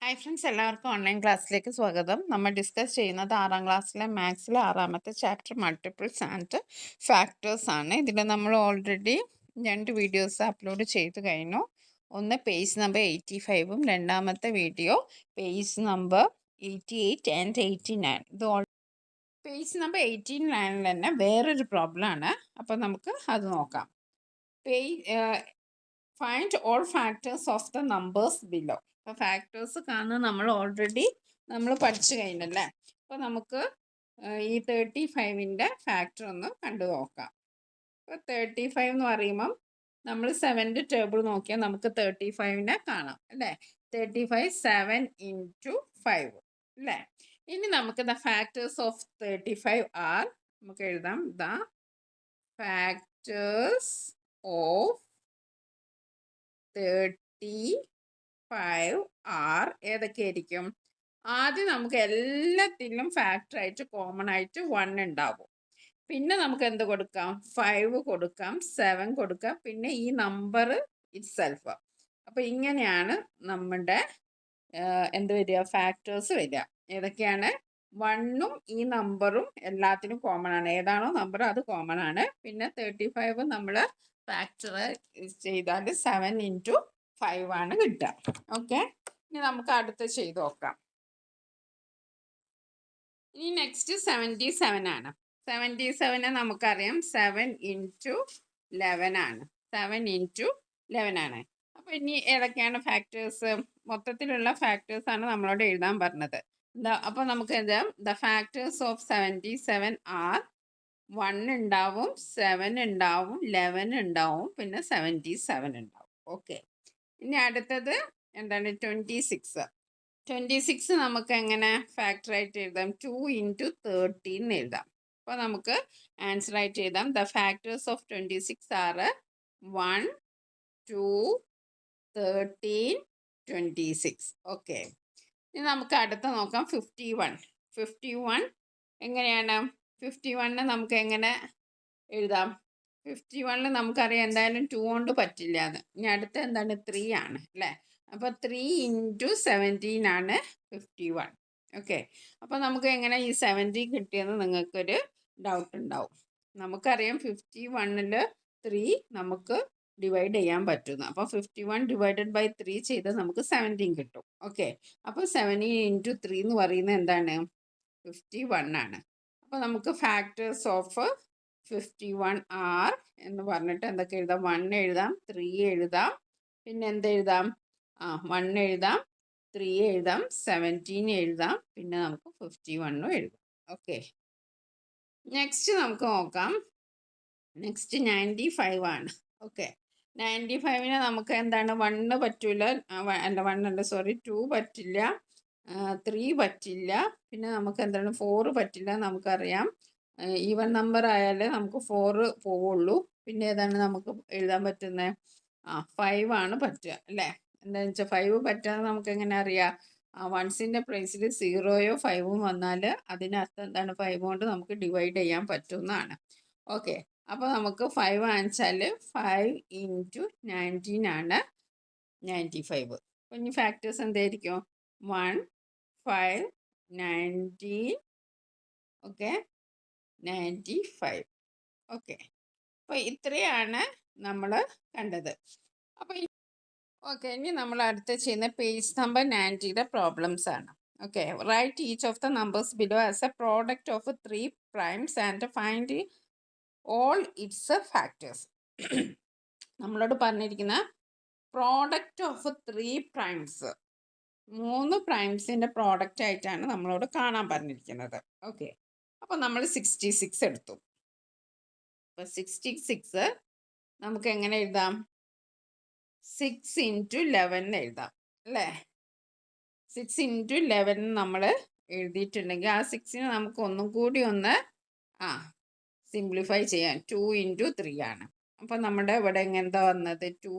Hi friends, എല്ലാവർക്കും online ക്ലാസ്സിലേക്ക് സ്വാഗതം. നമ്മൾ ഡിസ്കസ് ചെയ്യുന്നത് 6ാം ക്ലാസ്സിലെ മാത്സിലെ 6ാമത്തെ ചാപ്റ്റർ മൾട്ടിപ്പിൾസ് ആൻഡ് ഫാക്ടേഴ്സ് ആണ്. ഇതിൽ നമ്മൾ ഓൾറെഡി 2 വീഡിയോസ് അപ്ലോഡ് ചെയ്ത് കഴിഞ്ഞു. ഒന്ന് പേജ് നമ്പർ 85ഉം രണ്ടാമത്തെ വീഡിയോ പേജ് നമ്പർ 88 ആൻഡ് 89. ഇത് പേജ് നമ്പർ 89 തന്നെ വേറൊരു പ്രോബ്ലം ആണ്. അപ്പോൾ നമുക്ക് അത് നോക്കാം. Find all factors of the numbers below. അപ്പോൾ ഫാക്ടേഴ്സ് കാണുന്നത് നമ്മൾ പഠിച്ചു കഴിഞ്ഞല്ലേ. അപ്പോൾ നമുക്ക് ഈ 35ൻ്റെ ഫാക്ടർ ഒന്ന് കണ്ടു നോക്കാം. അപ്പോൾ 35 എന്ന് പറയുമ്പം നമ്മൾ 7ൻ്റെ ടേബിൾ നോക്കിയാൽ നമുക്ക് 35നെ കാണാം അല്ലേ. 35 7 × 5 അല്ലേ. ഇനി നമുക്ക് ദ ഫാക്ടേഴ്സ് ഓഫ് 35 ആർ, നമുക്ക് എഴുതാം ദ ഫാക്ടേഴ്സ് ഓഫ് 35 ആർ ഏതൊക്കെയായിരിക്കും? ആദ്യം നമുക്ക് എല്ലാത്തിലും ഫാക്ടർ ആയിട്ട് കോമൺ ആയിട്ട് 1 ഉണ്ടാവും. പിന്നെ നമുക്ക് എന്ത് കൊടുക്കാം? 5 കൊടുക്കാം, 7 കൊടുക്കാം, പിന്നെ ഈ നമ്പർ ഇറ്റ്സെൽഫ്. അപ്പോൾ ഇങ്ങനെയാണ് നമ്മുടെ എന്ത് വരിക? ഫാക്ടേഴ്സ് വരിക. ഏതൊക്കെയാണ്? 1ഉം ഈ നമ്പറും എല്ലാത്തിനും കോമൺ ആണ്. ഏതാണോ നമ്പർ അത് കോമൺ ആണ്. പിന്നെ 35 നമ്മൾ ഫാക്ടർ ചെയ്താൽ 7 × 5 ആണ് കിട്ടുക. ഓക്കെ, ഇനി നമുക്ക് അടുത്ത് ചെയ്ത് നോക്കാം. ഇനി നെക്സ്റ്റ് 77 ആണ്. 77 നമുക്കറിയാം 7 × 11 ആണ്. 7 × 11 ആണ്. അപ്പോൾ ഇനി ഏതൊക്കെയാണ് ഫാക്ടേഴ്സ്? മൊത്തത്തിലുള്ള ഫാക്ടേഴ്സ് ആണ് നമ്മളോട് എഴുതാൻ പറഞ്ഞത്. അപ്പോൾ നമുക്ക് എഴുതാം ദ ഫാക്ടേഴ്സ് ഓഫ് 77 ആർ 1 ഉണ്ടാവും, 7 ഉണ്ടാവും, 11 ഉണ്ടാവും, പിന്നെ 77 ഉണ്ടാവും. ഓക്കെ, ഇനി അടുത്തത് എന്താണ്? 26 നമുക്ക് എങ്ങനെ ഫാക്ടർ ആയിട്ട് എഴുതാം? 2 × 13 എഴുതാം. അപ്പോൾ നമുക്ക് ആൻസർ ആയിട്ട് എഴുതാം the factors of 26 are 1 2 13 26. Okay, ഇനി നമുക്ക് അടുത്ത നോക്കാം. 51 എങ്ങനെയാണ്? 51 നമുക്ക് എങ്ങനെ എഴുതാം? 51 നമുക്കറിയാം എന്തായാലും 2 കൊണ്ട് പറ്റില്ല എന്ന്. ഇനി അടുത്ത എന്താണ്? 3 ആണ് അല്ലേ. അപ്പോൾ 3 × 17 ആണ് 51. ഓക്കെ, അപ്പോൾ നമുക്ക് എങ്ങനെ ഈ 70 കിട്ടിയെന്ന് നിങ്ങൾക്കൊരു ഡൗട്ട് ഉണ്ടാവും. നമുക്കറിയാം 51ൽ 3 നമുക്ക് ഡിവൈഡ് ചെയ്യാൻ പറ്റുന്നു. അപ്പോൾ 51 / 3 ചെയ്ത് നമുക്ക് 17 കിട്ടും. ഓക്കെ, അപ്പോൾ 17 × 3 എന്ന് പറയുന്നത് എന്താണ്? 51 ആണ്. അപ്പോൾ നമുക്ക് ഫാക്ടേഴ്സ് ഓഫ് 51 ആർ എന്ന് പറഞ്ഞിട്ട് എന്തൊക്കെ എഴുതാം? 1 എഴുതാം, 3 എഴുതാം, പിന്നെ എന്തെഴുതാം? 1 എഴുതാം, 3 എഴുതാം, 17 എഴുതാം, പിന്നെ നമുക്ക് 51 എഴുതാം. ഓക്കെ, നെക്സ്റ്റ് നമുക്ക് നോക്കാം. നെക്സ്റ്റ് 95 ആണ്. ഓക്കെ, 95ന് നമുക്ക് എന്താണ്? 1 പറ്റൂല, അല്ല 1 അല്ല, സോറി, 2 പറ്റില്ല, 3 പറ്റില്ല, പിന്നെ നമുക്ക് എന്താണ്? 4 പറ്റില്ല. നമുക്കറിയാം ഈവൻ നമ്പർ ആയാലേ നമുക്ക് 4 പോവുള്ളൂ. പിന്നെ ഏതാണ് നമുക്ക് എഴുതാൻ പറ്റുന്നത്? 5 ആണ് പറ്റുക അല്ലേ. എന്താണെന്ന് വെച്ചാൽ 5 പറ്റാതെ നമുക്ക് എങ്ങനെ അറിയാം? വൺസിൻ്റെ പ്ലേസിൽ 0യോ 5ഉം വന്നാൽ അതിനർത്ഥം എന്താണ്? 5 കൊണ്ട് നമുക്ക് ഡിവൈഡ് ചെയ്യാൻ പറ്റുന്നതാണ്. ഓക്കെ, അപ്പോൾ നമുക്ക് 5 വാങ്ങിച്ചാൽ 5 × 19 ആണ് 95. അപ്പോൾ ഇനി ഫാക്ടേഴ്സ് എന്തായിരിക്കും? 1 5 19. ഓക്കെ, 95. ഓക്കെ, അപ്പോൾ ഇത്രയാണ് നമ്മൾ കണ്ടത്. അപ്പോൾ ഓക്കെ, ഇനി നമ്മൾ അടുത്ത് ചെയ്യുന്ന പേജ് നമ്പർ 90യുടെ പ്രോബ്ലംസ് ആണ്. Okay, write each of the numbers below as a product of 3 primes and find all its factors. നമ്മളോട് പറഞ്ഞിരിക്കുന്ന പ്രോഡക്റ്റ് ഓഫ് 3 പ്രൈംസ്, 3 പ്രൈംസിൻ്റെ പ്രോഡക്റ്റ് ആയിട്ടാണ് നമ്മളോട് കാണാൻ പറഞ്ഞിരിക്കുന്നത്. ഓക്കെ, അപ്പോൾ നമ്മൾ 66 എടുത്തു. അപ്പോൾ 66 നമുക്ക് എങ്ങനെ എഴുതാം? 6 × 11 എഴുതാം അല്ലേ. 6 × 11 നമ്മൾ എഴുതിയിട്ടുണ്ടെങ്കിൽ ആ 6നെ നമുക്ക് ഒന്നും കൂടി ഒന്ന് സിംപ്ലിഫൈ ചെയ്യാൻ 2 × 3 ആണ്. അപ്പോൾ നമ്മുടെ ഇവിടെ എങ്ങനെന്താ വന്നത്? 2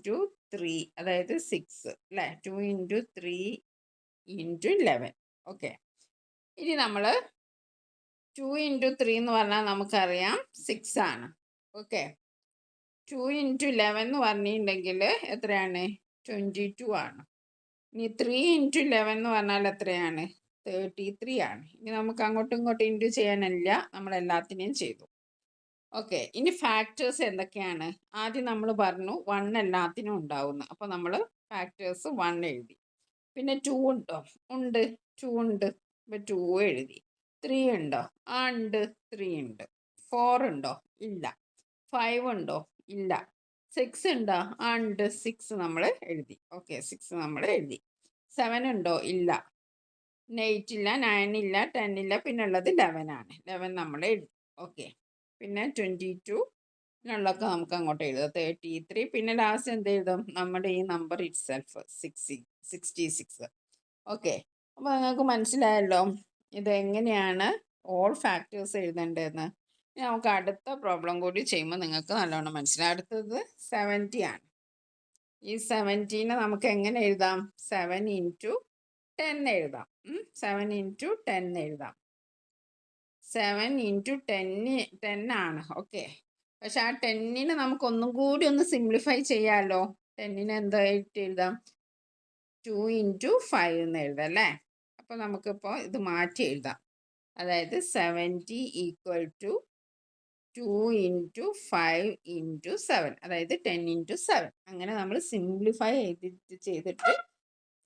× 3, അതായത് 6 അല്ലേ. 2 × 3 × 11. ഓക്കെ, ഇനി നമ്മൾ 2 × 3 എന്ന് പറഞ്ഞാൽ നമുക്കറിയാം 6 ആണ്. ഓക്കെ, 2 ഇൻറ്റു 11 എന്ന് പറഞ്ഞിട്ടുണ്ടെങ്കിൽ എത്രയാണ്? 22 ആണ്. ഇനി 3 ഇൻറ്റു 11 എന്ന് പറഞ്ഞാൽ എത്രയാണ്? 33 ആണ്. ഇനി നമുക്ക് അങ്ങോട്ടും ഇങ്ങോട്ടും ഇൻറ്റു ചെയ്യാനില്ല, നമ്മൾ എല്ലാത്തിനെയും ചെയ്തു. ഓക്കെ, ഇനി ഫാക്ടേഴ്സ് എന്തൊക്കെയാണ്? ആദ്യം നമ്മൾ പറഞ്ഞു 1 എല്ലാത്തിനും ഉണ്ടാവുന്നു. അപ്പോൾ നമ്മൾ ഫാക്ടേഴ്സ് 1 എഴുതി. പിന്നെ 2 ഉണ്ടോ? ഉണ്ട്. 2 ഉണ്ട്. അപ്പോൾ 2 എഴുതി. 3 ഉണ്ടോ? ആ ഉണ്ട്, 3 ഉണ്ട്. 4 ഉണ്ടോ? ഇല്ല. 5 ഉണ്ടോ? ഇല്ല. 6 ഉണ്ടോ? ആ ഉണ്ട്, 6 നമ്മൾ എഴുതി. ഓക്കെ, 6 നമ്മൾ എഴുതി. 7 ഉണ്ടോ? ഇല്ല. 8 ഇല്ല, 9 ഇല്ല, 10 ഇല്ല. പിന്നെ ഉള്ളത് 11 ആണ്. 11 നമ്മൾ എഴുതി. ഓക്കെ, പിന്നെ 22 ുള്ളൊക്കെ നമുക്ക് അങ്ങോട്ട് എഴുതാം. 33. പിന്നെ ലാസ്റ്റ് എന്ത് എഴുതും? നമ്മുടെ ഈ നമ്പർ ഇറ്റ് സെൽഫ് 66. ഓക്കെ, അപ്പോൾ നിങ്ങൾക്ക് മനസ്സിലായല്ലോ ഇത് എങ്ങനെയാണ് ഓൾ ഫാക്ടേഴ്സ് എഴുതേണ്ടതെന്ന്. ഇനി നമുക്ക് അടുത്ത പ്രോബ്ലം കൂടി ചെയ്യുമ്പോൾ നിങ്ങൾക്ക് നല്ലോണം മനസ്സിലാവും. അടുത്തത് 70 ആണ്. ഈ 17 നമുക്ക് എങ്ങനെ എഴുതാം? 7 ഇൻറ്റു 10 എഴുതാം. 7 ഇൻറ്റു 10 എഴുതാം. 7 ഇൻറ്റു 10 ആണ്. ഓക്കെ, പക്ഷെ ആ 10നെ നമുക്ക് ഒന്നും കൂടി ഒന്ന് സിംപ്ലിഫൈ ചെയ്യാമല്ലോ. 10നെ എന്തായിട്ട് എഴുതാം? 2 ഇൻറ്റു 5 എന്ന് എഴുതാം അല്ലേ? അപ്പോൾ നമുക്കിപ്പോൾ ഇത് മാറ്റി എഴുതാം. അതായത് 70 ഈക്വൽ ടു 2 ഇൻറ്റു 5 ഇൻറ്റു 7, അതായത് 10 ഇൻറ്റു 7. അങ്ങനെ നമ്മൾ സിംപ്ലിഫൈ ചെയ്തിട്ട്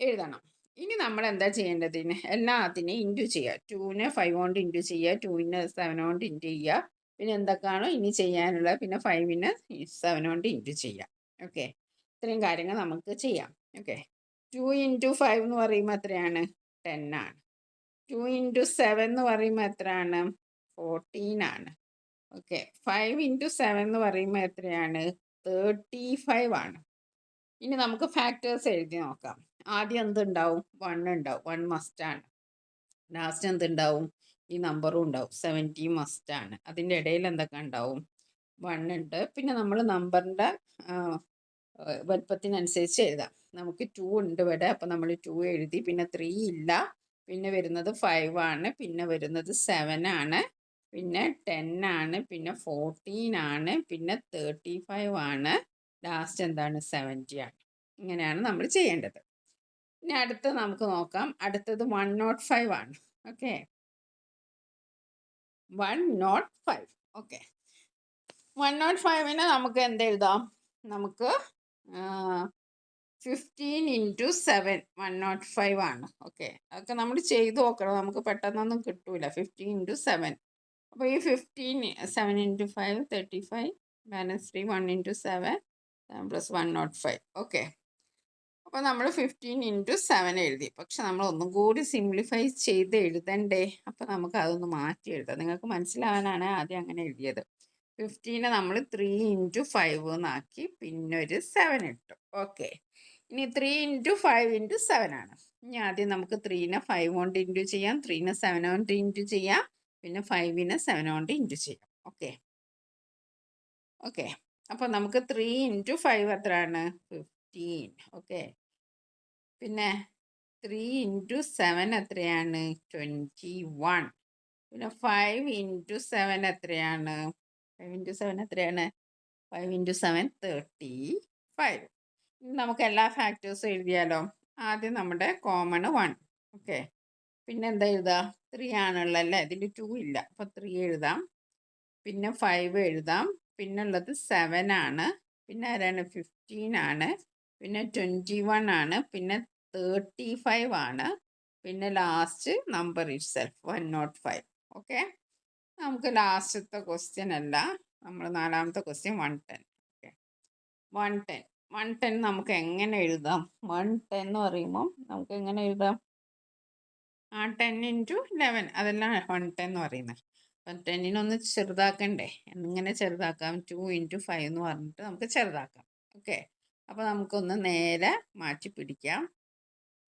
എഴുതണം. ഇനി നമ്മൾ എന്താ ചെയ്യേണ്ടതിന്? എല്ലാത്തിനെയും ഇൻറ്റു ചെയ്യുക. 2നെ 5 കൊണ്ട് ഇൻറ്റു ചെയ്യുക, 2നെ 7 കൊണ്ട് ഇൻറ്റു ചെയ്യുക. പിന്നെ എന്തൊക്കെയാണോ ഇനി ചെയ്യാനുള്ളത്, പിന്നെ 5നെ 7 കൊണ്ട് ഇൻറ്റു ചെയ്യുക. ഓക്കെ, ഇത്രയും കാര്യങ്ങൾ നമുക്ക് ചെയ്യാം. ഓക്കെ, 2 ഇൻറ്റു 5 എന്ന് പറയുമ്പോൾ എത്രയാണ്? 10 ആണ്. 2 ഇൻറ്റു 7 എന്ന് പറയുമ്പോൾ എത്രയാണ്? 14 ആണ്. ഓക്കെ, 5 ഇൻറ്റു 7 എന്ന് പറയുമ്പോൾ എത്രയാണ്? 35 ആണ്. ഇനി നമുക്ക് ഫാക്ടേഴ്സ് എഴുതി നോക്കാം. ആദ്യം എന്തുണ്ടാവും? 1 ഉണ്ടാവും. 1 മസ്റ്റാണ്. ലാസ്റ്റ് എന്തുണ്ടാവും? ഈ നമ്പറും ഉണ്ടാവും. 70 മസ്റ്റാണ്. അതിൻ്റെ ഇടയിൽ എന്തൊക്കെ ഉണ്ടാവും? 1 ഉണ്ട്. പിന്നെ നമ്മൾ നമ്പറിൻ്റെ വലുപ്പത്തിനനുസരിച്ച് എഴുതാം. നമുക്ക് 2 ഉണ്ട് ഇവിടെ, അപ്പം നമ്മൾ 2 എഴുതി. പിന്നെ 3 ഇല്ല. പിന്നെ വരുന്നത് 5 ആണ്. പിന്നെ വരുന്നത് 7 ആണ്. പിന്നെ 10 ആണ്. പിന്നെ 14 ആണ്. പിന്നെ 35 ആണ്. ലാസ്റ്റ് എന്താണ്? 70 ആണ്. ഇങ്ങനെയാണ് നമ്മൾ ചെയ്യേണ്ടത്. ഇനി അടുത്ത് നമുക്ക് നോക്കാം. അടുത്തത് 105 ആണ്. ഓക്കെ, 105. ഓക്കെ, 105നെ നമുക്ക് എന്തെഴുതാം? നമുക്ക് 15 ഇൻറ്റു 7 105 ആണ്. ഓക്കെ, അതൊക്കെ നമ്മൾ ചെയ്ത് നോക്കണം. നമുക്ക് പെട്ടെന്നൊന്നും കിട്ടൂല. 15 ഇൻറ്റു 7. അപ്പോൾ ഈ 15 7 into 5 35, balance 3 1 into 7 plus 105. Okay, അപ്പോൾ നമ്മൾ 15 ഇൻറ്റു 7 എഴുതി. പക്ഷെ നമ്മൾ ഒന്നും കൂടി സിംപ്ലിഫൈ ചെയ്ത് എഴുതണ്ടേ? അപ്പോൾ നമുക്ക് അതൊന്ന് മാറ്റി എഴുതാം. നിങ്ങൾക്ക് മനസ്സിലാവാനാണ് ആദ്യം അങ്ങനെ എഴുതിയത്. 15നെ നമ്മൾ 3 ഇൻറ്റു 5 എന്നാക്കി, പിന്നെ ഒരു 7 ഇട്ടു. ഓക്കെ, ഇനി 3 ഇൻറ്റു 5 ഇൻറ്റു 7 ആണ്. ഇനി ആദ്യം നമുക്ക് 3നെ 5 കൊണ്ട് ഇൻറ്റു ചെയ്യാം, 3നെ 7 കൊണ്ട് ഇൻറ്റു ചെയ്യാം, പിന്നെ 5നെ 7 കൊണ്ട് ഇൻറ്റു ചെയ്യാം. ഓക്കെ ഓക്കെ, അപ്പോൾ നമുക്ക് 3 ഇൻറ്റു 5 എത്രയാണ്? 15. ഓക്കെ, പിന്നെ 3 ഇൻറ്റു 7 എത്രയാണ്? 21. പിന്നെ 5 ഇൻറ്റു 7 എത്രയാണ്? 5 ഇൻറ്റു 7 എത്രയാണ്? 5 ഇൻറ്റു 7 35. നമുക്ക് എല്ലാ ഫാക്ടേഴ്സും എഴുതിയാലോ. ആദ്യം നമ്മുടെ കോമൺ 1. ഓക്കെ, പിന്നെ എന്താ എഴുതുക? 3 ആണുള്ളല്ലേ, ഇതിൽ 2 ഇല്ല. അപ്പോൾ 3 എഴുതാം. പിന്നെ 5 എഴുതാം. പിന്നെ ഉള്ളത് 7 ആണ്. പിന്നെ ആരാണ്? 15 ആണ്. പിന്നെ 21 ആണ്. പിന്നെ 35 ആണ്. പിന്നെ last number it self 105. Okay, നമുക്ക് ലാസ്റ്റത്തെ ക്വസ്റ്റ്യൻ അല്ല, നമ്മൾ നാലാമത്തെ ക്വസ്റ്റ്യൻ 110. ഓക്കെ, 110. 110 നമുക്ക് എങ്ങനെ എഴുതാം? 110 എന്ന് പറയുമ്പോൾ നമുക്ക് എങ്ങനെ എഴുതാം? 10 ഇൻറ്റു 11, അതെല്ലാം 110 എന്ന് പറയുന്നത്. അപ്പം 10നെ ഒന്ന് ചെറുതാക്കണ്ടേ? എങ്ങനെ ചെറുതാക്കാം? 2 ഇൻറ്റു 5 എന്ന് പറഞ്ഞിട്ട് നമുക്ക് ചെറുതാക്കാം. ഓക്കെ, അപ്പോൾ നമുക്കൊന്ന് നേരെ മാറ്റി പിടിക്കാം.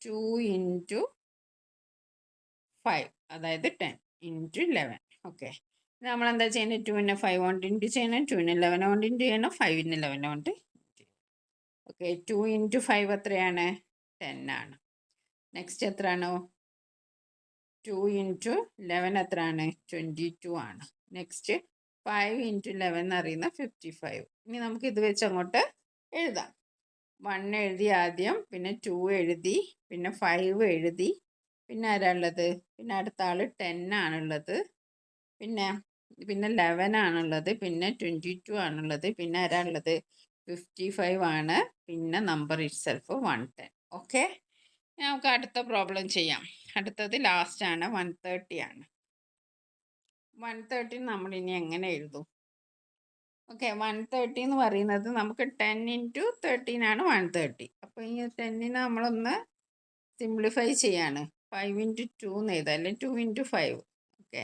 2 ഇൻറ്റു 5, അതായത് 10 ഇൻറ്റു 11. ഓക്കെ, നമ്മളെന്താ ചെയ്യുന്നത്? 2നെ 5 കൊണ്ട് ഇൻറ്റു ചെയ്യണം, 2നെ 11 കൊണ്ട് ഇൻറ്റു ചെയ്യണം, 5നെ 11 കൊണ്ട്. ഓക്കെ, 2 ഇൻറ്റു 5 എത്രയാണ്? 10 ആണ്. നെക്സ്റ്റ് എത്രയാണോ? 2 ഇൻറ്റു 11 എത്രയാണ്? 22 ആണ്. നെക്സ്റ്റ് 5 ഇൻറ്റു 11 അറിയുന്ന 55. ഇനി നമുക്ക് ഇത് വെച്ച് അങ്ങോട്ട് എഴുതാം. 1 എഴുതി ആദ്യം, പിന്നെ 2 എഴുതി, പിന്നെ 5 എഴുതി, പിന്നെ ആരാ ഉള്ളത്? പിന്നെ അടുത്ത ആൾ 10 ആണുള്ളത്, പിന്നെ 11 ആണുള്ളത്, പിന്നെ 22 ആണുള്ളത്, പിന്നെ ആരാ ഉള്ളത്? 55 ആണ്, പിന്നെ നമ്പർ ഇറ്റ് സെൽഫ് 110. ഓക്കെ, നമുക്ക് അടുത്ത പ്രോബ്ലം ചെയ്യാം. അടുത്തത് ലാസ്റ്റ് ആണ്, 130 ആണ്. 130 നമ്മൾ ഇനി എങ്ങനെ എഴുതും? ഓക്കെ, 130 എന്ന് പറയുന്നത് നമുക്ക് 10 ഇൻറ്റു 13 ആണ് 130. അപ്പോൾ ഈ 10നെ നമ്മളൊന്ന് സിംപ്ലിഫൈ ചെയ്യാണ്. 5 ഇൻറ്റു 2 എന്ന് എഴുതാം, അല്ലെങ്കിൽ 2 ഇൻറ്റു 5. ഓക്കെ,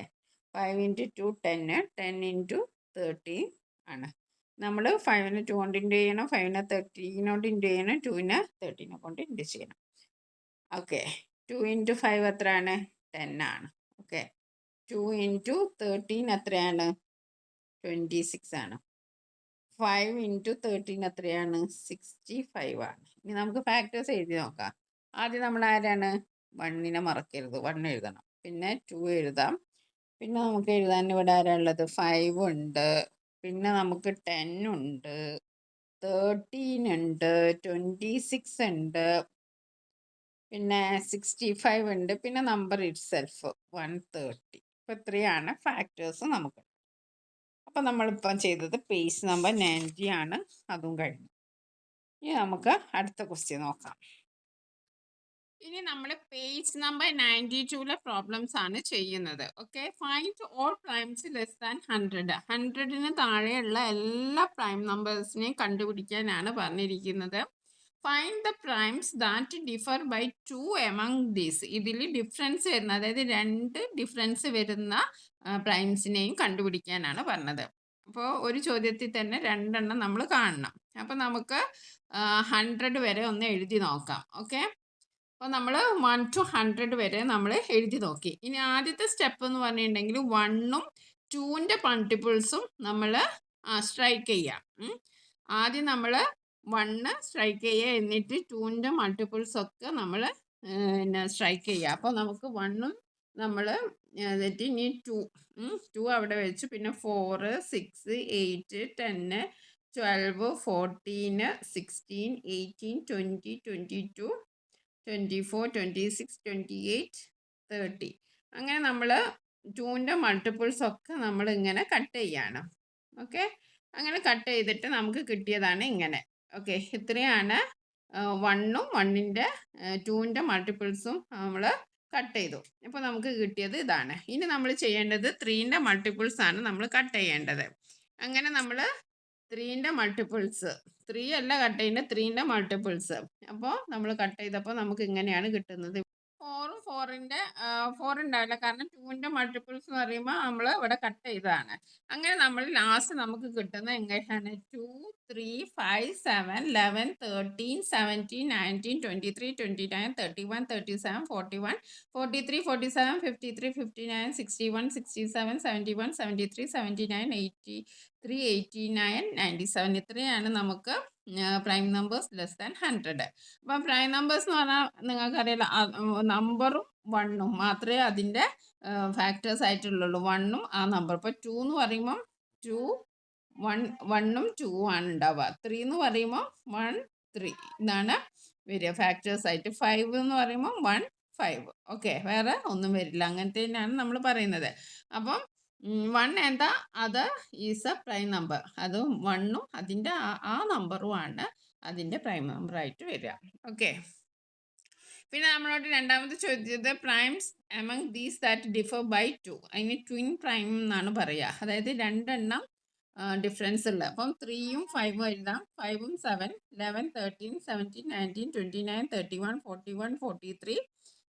5 ഇൻറ്റു 2 10, 10 ഇൻറ്റു 13 ആണ്. നമ്മൾ 5നെ 2 കൊണ്ട് ഇൻറ്റു ചെയ്യണം, 5നെ 13 കൊണ്ട് ഇൻറ്റു ചെയ്യണം, 2നെ 13 കൊണ്ട് ഇൻറ്റു ചെയ്യണം. ഓക്കെ, 2 ഇൻറ്റു 5 എത്രയാണ്? 10 ആണ്. ഓക്കെ, 2 ഇൻറ്റു 13 എത്രയാണ്? 26 ആണ്. 5 ഇൻറ്റു 13 എത്രയാണ്? 65 ആണ്. ഇനി നമുക്ക് ഫാക്ടേഴ്സ് എഴുതി നോക്കാം. ആദ്യം നമ്മൾ ആരാണ്? 1നെ മറക്കരുത്, 1 എഴുതണം. പിന്നെ 2 എഴുതാം. പിന്നെ നമുക്ക് എഴുതാൻ ഇവിടെ ആരാ ഉള്ളത്? 5 ഉണ്ട്, പിന്നെ നമുക്ക് 10 ഉണ്ട്, 13 ഉണ്ട്, 26 ഉണ്ട്, പിന്നെ 65 ഉണ്ട്, പിന്നെ നമ്പർ ഇറ്റ് സെൽഫ് 130. അപ്പോൾ ഇത്രയാണ് ഫാക്ടേഴ്സ് നമുക്ക്. അപ്പം നമ്മളിപ്പം ചെയ്തത് പേജ് നമ്പർ 90 ആണ്, അതും കഴിഞ്ഞു. ഇനി നമുക്ക് അടുത്ത ക്വസ്റ്റ്യൻ നോക്കാം. ഇനി നമ്മൾ പേജ് നമ്പർ 92 പ്രോബ്ലംസ് ആണ് ചെയ്യുന്നത്. Okay, find all primes less than 100. 100ന് താഴെയുള്ള എല്ലാ പ്രൈം നമ്പേഴ്സിനെയും കണ്ടുപിടിക്കാനാണ് പറഞ്ഞിരിക്കുന്നത്. Find the primes that differ by 2 among these. ഇതിൽ ഡിഫറൻസ് വരുന്ന, അതായത് 2 ഡിഫറൻസ് വരുന്ന പ്രൈംസിനെയും കണ്ടുപിടിക്കാനാണ് പറഞ്ഞത്. അപ്പോൾ ഒരു ചോദ്യത്തിൽ തന്നെ 2 എണ്ണം നമ്മൾ കാണണം. അപ്പോൾ നമുക്ക് 100 വരെ ഒന്ന് എഴുതി നോക്കാം. ഓക്കെ, അപ്പോൾ നമ്മൾ 1 to 100 വരെ നമ്മൾ എഴുതി നോക്കി. ഇനി ആദ്യത്തെ സ്റ്റെപ്പ് എന്ന് പറഞ്ഞിട്ടുണ്ടെങ്കിൽ 1ഉം 2ൻ്റെ മൾട്ടിപ്പിൾസും നമ്മൾ സ്ട്രൈക്ക് ചെയ്യാം. ആദ്യം നമ്മൾ 1 സ്ട്രൈക്ക് ചെയ്യുക, എന്നിട്ട് 2ൻ്റെ മൾട്ടിപ്പിൾസ് ഒക്കെ നമ്മൾ സ്ട്രൈക്ക് ചെയ്യുക. അപ്പോൾ നമുക്ക് 1ഉം നമ്മൾ എന്നിട്ട് ഇനി 2 അവിടെ വെച്ചു, പിന്നെ 4, 6, 8, 10, 12, 14, 16, 18, 20, 22, 24, 26, 28, 30. അങ്ങനെ നമ്മൾ 2ൻ്റെ മൾട്ടിപ്പിൾസ് ഒക്കെ നമ്മൾ ഇങ്ങനെ കട്ട് ചെയ്യാണ്. ഓക്കെ, അങ്ങനെ കട്ട് ചെയ്തിട്ട് നമുക്ക് കിട്ടിയതാണ് ഇങ്ങനെ. ഓക്കെ, ഇത്രയാണ് 1ഉം 2ൻ്റെ മൾട്ടിപ്പിൾസും നമ്മൾ കട്ട് ചെയ്തു. അപ്പോൾ നമുക്ക് കിട്ടിയത് ഇതാണ്. ഇനി നമ്മൾ ചെയ്യേണ്ടത് 3ൻ്റെ മൾട്ടിപ്പിൾസ് ആണ് നമ്മൾ കട്ട് ചെയ്യേണ്ടത്. അങ്ങനെ നമ്മൾ 3ൻ്റെ മൾട്ടിപ്പിൾസ്, 3 അല്ല കട്ട് ചെയ്യുന്നത്, 3ൻ്റെ മൾട്ടിപ്പിൾസ്. അപ്പോൾ നമ്മൾ കട്ട് ചെയ്തപ്പോൾ നമുക്ക് ഇങ്ങനെയാണ് കിട്ടുന്നത്. 4ഉം 4 ഉണ്ടാവില്ല, കാരണം 2ൻ്റെ മൾട്ടിപ്പിൾസ് എന്ന് പറയുമ്പോൾ നമ്മൾ ഇവിടെ കട്ട് ചെയ്തതാണ്. അങ്ങനെ നമ്മൾ ലാസ്റ്റ് നമുക്ക് കിട്ടുന്ന എങ്ങനെയാണ്? 2, 3, 5, 7, 11, 13, 17, 19, 23, 29, 31, 37, 41, 43, 47, 53, 59, 61, 67, 71, 73, 79, 83, 89, 97. ഇത്രയാണ് നമുക്ക് പ്രൈം നമ്പേഴ്സ് ലെസ് ദാൻ 100. അപ്പം പ്രൈം നമ്പേഴ്സ് എന്ന് പറഞ്ഞാൽ നിങ്ങൾക്കറിയില്ല, നമ്പറും 1ഉം മാത്രമേ അതിൻ്റെ ഫാക്ടേഴ്സ് ആയിട്ടുള്ളൂ. 1ഉം ആ നമ്പർ. ഇപ്പോൾ 2 എന്ന് പറയുമ്പോൾ 2, 1ഉം 2ഉം ആണ് ഉണ്ടാവുക. 3 എന്ന് പറയുമ്പോൾ 1, 3 ഇതാണ് വരിക ഫാക്ടേഴ്സ് ആയിട്ട്. 5 എന്ന് പറയുമ്പോൾ 1, 5. ഓക്കെ, വേറെ ഒന്നും വരില്ല. അങ്ങനത്തെ തന്നെയാണ് നമ്മൾ പറയുന്നത്. അപ്പം 1 എന്താ, അത് ഈസ് എ പ്രൈം നമ്പർ. അത് 1ഉം അതിൻ്റെ ആ നമ്പറും ആണ് അതിൻ്റെ പ്രൈം നമ്പർ ആയിട്ട് വരിക. ഓക്കെ, പിന്നെ നമ്മളോട് രണ്ടാമത് ചോദിച്ചത് primes among these that differ by 2. അതിന് ട്വിൻ പ്രൈം എന്നാണ് പറയുക. അതായത് 2 എണ്ണം ഡിഫറൻസ് ഉള്ളത്. അപ്പം 3ഉം 5ഉം എഴുതാം. 5ഉം 7, 11, 13, 17, 19, 29, 31, 41, 43,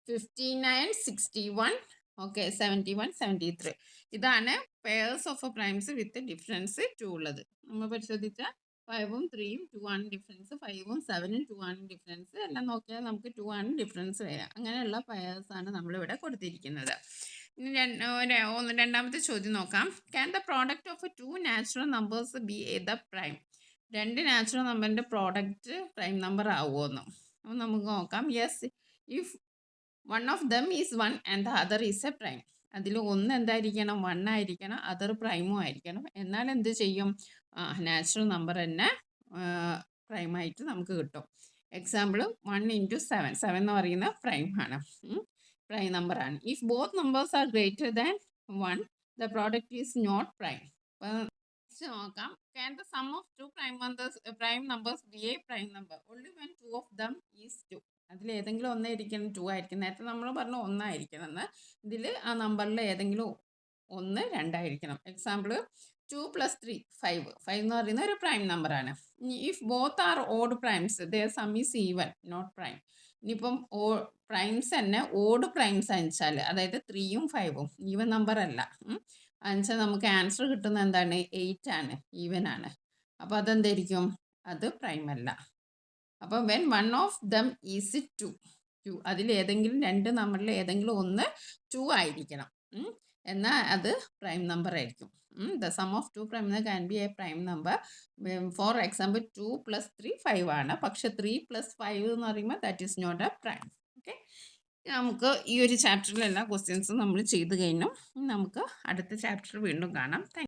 59, 61, ഓക്കെ, 71, 73. ഇതാണ് pairs of primes with difference 2 ഉള്ളത്. നമ്മൾ പരിശോധിച്ച 5ഉം 3ഉം 2 ആണ് ഡിഫറൻസ്, 5ഉം 7ഉം 2 ആണ് ഡിഫറൻസ്. എല്ലാം നോക്കിയാൽ നമുക്ക് 2 ആണ് ഡിഫറൻസ് വരിക. അങ്ങനെയുള്ള പെയർസ് ആണ് നമ്മളിവിടെ കൊടുത്തിരിക്കുന്നത്. ഇനി രണ്ടാമത്തെ ചോദ്യം നോക്കാം. Can the product of 2 natural numbers B the prime? 2 natural നമ്പറിൻ്റെ പ്രോഡക്റ്റ് പ്രൈം നമ്പർ ആവുമെന്ന്. അപ്പോൾ നമുക്ക് നോക്കാം. Yes, if one of them is 1 and the other is a prime. അതിൽ ഒന്ന് എന്തായിരിക്കണം? 1 ആയിരിക്കണം. അതർ പ്രൈമും ആയിരിക്കണം. എന്നാൽ എന്ത് ചെയ്യും? നാച്ചുറൽ നമ്പർ തന്നെ പ്രൈമായിട്ട് നമുക്ക് കിട്ടും. Example 1 into 7. 7 എന്ന് പറയുന്ന പ്രൈം ആണ്. പ്രൈം നമ്പർ ആണ്. If both numbers are greater than 1 the product is not prime. നോക്കാം. Can the sum of two prime numbers be a prime number only when two of them is 2? അതിൽ ഏതെങ്കിലും ഒന്നായിരിക്കണം 2 ആയിരിക്കും. നേരത്തെ നമ്മൾ പറഞ്ഞു ഒന്നായിരിക്കണം എന്ന്. ഇതിൽ ആ നമ്പറിൽ ഏതെങ്കിലും ഒന്ന് 2 ആയിരിക്കണം. എക്സാമ്പിൾ 2 + 3 5. 5 എന്ന് പറയുന്ന ഒരു പ്രൈം നമ്പറാണ്. If both are odd primes their sum is even not prime. ഇനിയിപ്പം പ്രൈംസ് തന്നെ ഓഡ് പ്രൈംസ് അയച്ചാൽ, അതായത് 3ഉം 5ഉം ഈവൻ നമ്പർ അല്ല. എന്നുവെച്ചാൽ നമുക്ക് ആൻസർ കിട്ടുന്നത് എന്താണ്? 8 ആണ്, ഈവൻ ആണ്. അപ്പോൾ അതെന്തായിരിക്കും? അത് പ്രൈം അല്ല. അപ്പം when one of them is 2, അതിൽ ഏതെങ്കിലും രണ്ട് നമ്പറിൽ ഏതെങ്കിലും ഒന്ന് 2 ആയിരിക്കണം. എന്നാൽ അത് പ്രൈം നമ്പർ ആയിരിക്കും. The sum of 2 prime can be A prime number. For example 2 + 3 5 ആണ്. പക്ഷെ 3 + 5 എന്ന് പറയുമ്പോൾ that is not a prime. Okay, നമുക്ക് ഈ ഒരു ചാപ്റ്ററിൽ എല്ലാ ക്വസ്റ്റ്യൻസും നമ്മൾ ചെയ്ത് കഴിഞ്ഞു. നമുക്ക് അടുത്ത ചാപ്റ്റർ വീണ്ടും കാണാം. താങ്ക്